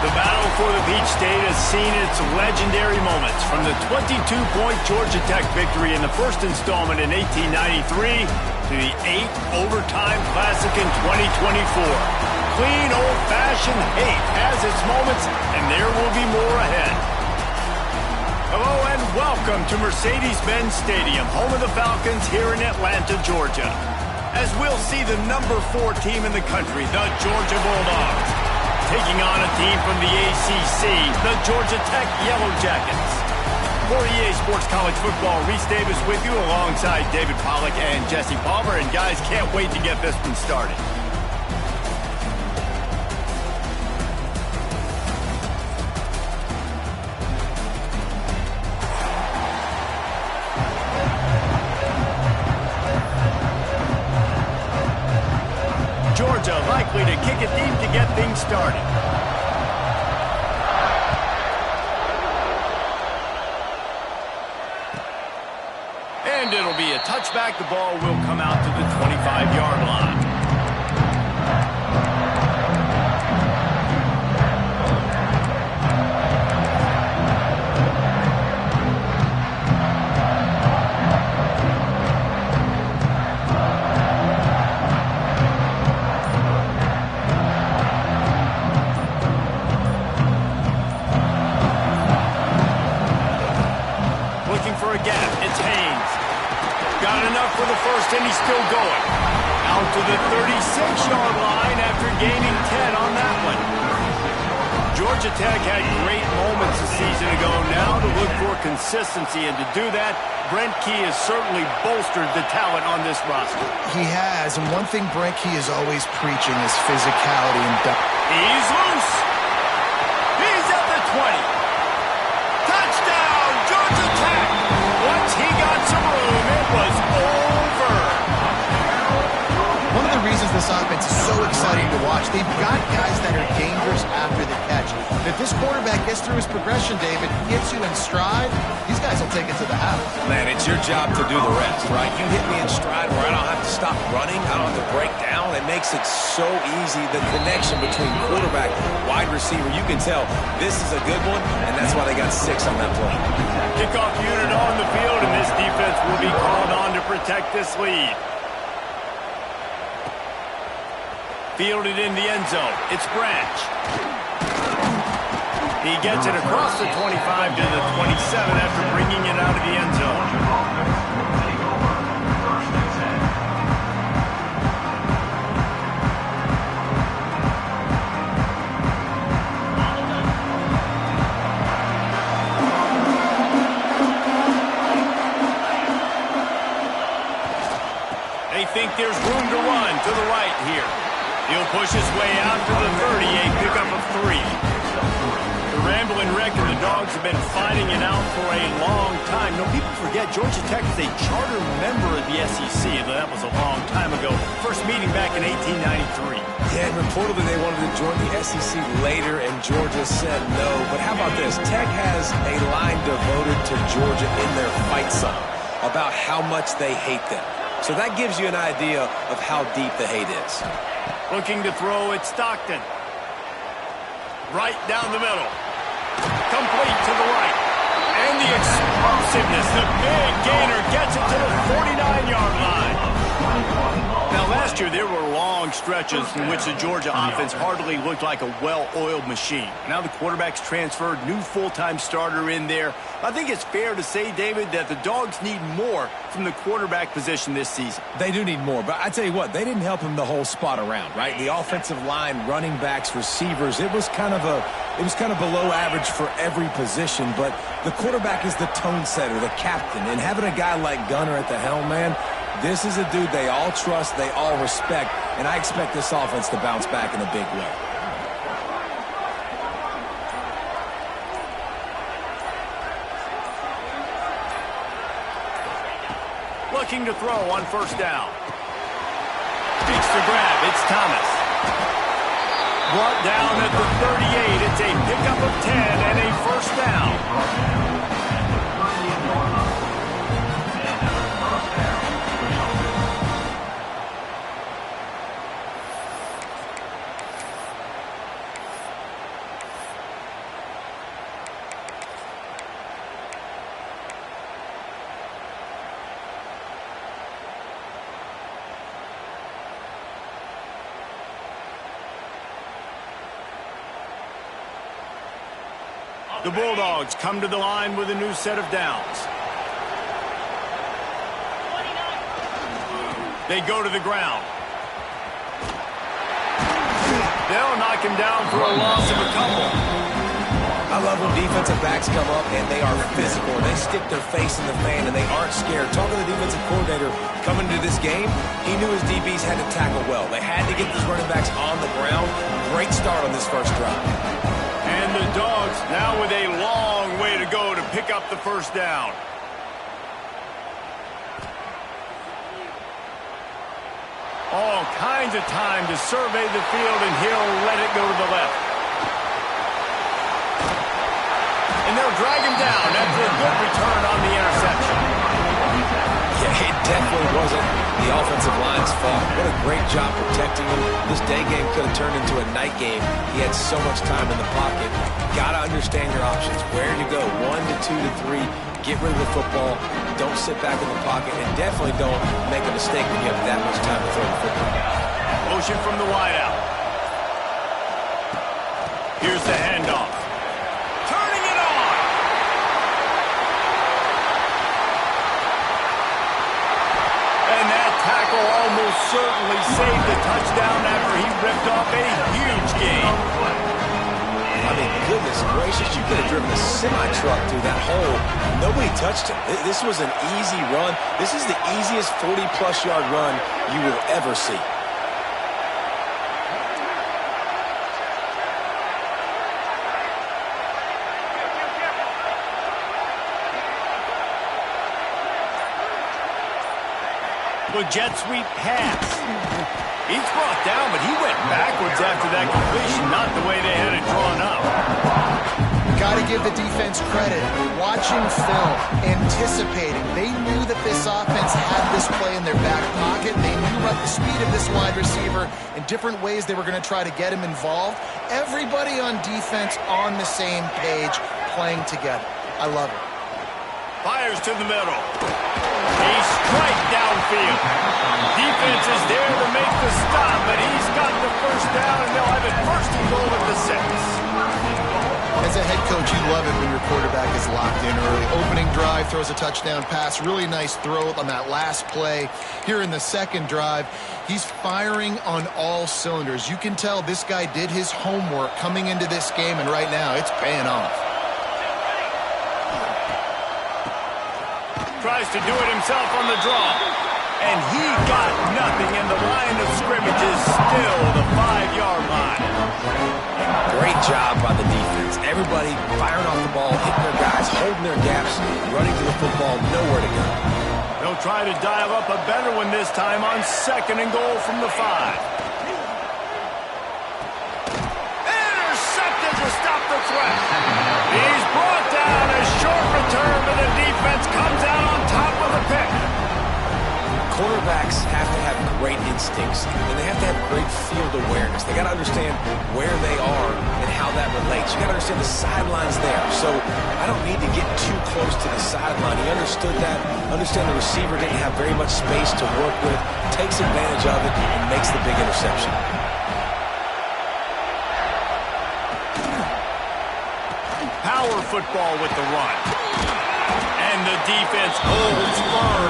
The battle for the Peach State has seen its legendary moments, from the 22-point Georgia Tech victory in the first installment in 1893 to the 8-overtime classic in 2024. Clean, old-fashioned hate has its moments, and there will be more ahead. Hello and welcome to Mercedes-Benz Stadium, home of the Falcons here in Atlanta, Georgia. As we'll see the number 4 team in the country, the Georgia Bulldogs, taking on a team from the ACC, the Georgia Tech Yellow Jackets. For EA Sports College Football, Reese Davis with you alongside David Pollack and Jesse Palmer. And guys, can't wait to get this one started. Georgia likely to kick it deep to get things started. And it'll be a touchback. The ball will come out to the 25-yard line. For the first, and he's still going. Out to the 36-yard line after gaining 10 on that one. Georgia Tech had great moments a season ago. Now to look for consistency, and to do that, Brent Key has certainly bolstered the talent on this roster. He has, and one thing Brent Key is always preaching is physicality and depth. He's loose. He's at the 20. Touchdown, Georgia Tech. Once he got some room, it was over. One of the reasons this offense is so exciting to watch, they've got guys that are dangerous after the catch. If this quarterback gets through his progression, David, gets you in stride, these guys will take it to the house. Man, it's your job to do the rest, right? You hit me in stride where I don't have to stop running, I don't have to break down. It makes it so easy. The connection between quarterback, wide receiver, you can tell this is a good one, and that's why they got 6 on that play. Kickoff unit on the field, and this defense will be called on to protect this lead. Fielded in the end zone. It's Branch. He gets it across the 25 to the 27 after bringing it out of the end zone. They think there's room to run to the right here. He'll push his way out to the 30, a pickup of 3. The Rambling Wreck and the Dogs have been fighting it out for a long time. You know, people forget Georgia Tech is a charter member of the SEC. That was a long time ago. First meeting back in 1893. Yeah, and reportedly they wanted to join the SEC later, and Georgia said no. But how about this? Tech has a line devoted to Georgia in their fight song about how much they hate them. So that gives you an idea of how deep the hate is. Looking to throw, it's Stockton. Right down the middle. Complete to the right. And the explosiveness, the big gainer gets it to the 49-yard line. Now, last year, there were long stretches in which the Georgia offense hardly looked like a well-oiled machine. Now the quarterback's transferred, new full-time starter in there. I think it's fair to say, David, that the Dogs need more from the quarterback position this season. They do need more, but I tell you what, they didn't help him the whole spot around, right? The offensive line, running backs, receivers, it was kind of below average for every position, but the quarterback is the tone setter, the captain, and having a guy like Gunner at the helm, man, this is a dude they all trust, they all respect, and I expect this offense to bounce back in a big way. Looking to throw on first down. Beats the grab. It's Thomas. Brought down at the 38. It's a pickup of 10 and a first down. The Bulldogs come to the line with a new set of downs. They go to the ground. They'll knock him down for a loss of a couple. I love when defensive backs come up and they are physical. They stick their face in the fan and they aren't scared. Talking to the defensive coordinator coming into this game, he knew his DBs had to tackle well. They had to get these running backs on the ground. Great start on this first drive. And the Dogs now with a long way to go to pick up the first down. All kinds of time to survey the field, and he'll let it go to the left. And they'll drag him down after a good return on the interception. Yeah, it definitely wasn't the offensive line's fault. What a great job protecting him. This day game could have turned into a night game. He had so much time in the pocket. Got to understand your options. Where to go, 1 to 2 to 3. Get rid of the football. Don't sit back in the pocket, and definitely don't make a mistake when you have that much time to throw the football. Motion from the wideout. Here's the handoff. Turning it on. And that tackle almost certainly saved the touchdown after he ripped off a huge gain. I mean, goodness gracious, you could have driven a semi-truck through that hole. Nobody touched him. This was an easy run. This is the easiest 40-plus yard run you will ever see. With jet sweep pass. He's brought down, but he went backwards after that completion, not the way they had it drawn up. Got to give the defense credit. Watching film, anticipating. They knew that this offense had this play in their back pocket. They knew about the speed of this wide receiver and different ways they were going to try to get him involved. Everybody on defense on the same page, playing together. I love it. Fires to the middle. A strike downfield. Defense is there to make the stop, but he's got the first down, and they'll have it first and goal at the 6. As a head coach, you love it when your quarterback is locked in early. Opening drive, throws a touchdown pass. Really nice throw on that last play. Here in the second drive, he's firing on all cylinders. You can tell this guy did his homework coming into this game, and right now it's paying off. Tries to do it himself on the draw. And he got nothing, and the line of scrimmage is still the 5-yard line. Great job by the defense. Everybody firing off the ball, hitting their guys, holding their gaps, running to the football, nowhere to go. They'll try to dial up a better one this time on 2nd and goal from the 5. Intercepted to stop the threat. He's brought down a short return, but the defense comes out on top of the pick. Quarterbacks have to have great instincts, and they have to have great field awareness. They got to understand where they are and how that relates. You got to understand the sideline's there. So I don't need to get too close to the sideline. He understood that. Understand the receiver didn't have very much space to work with, takes advantage of it, and makes the big interception. Power football with the run. And the defense holds firm.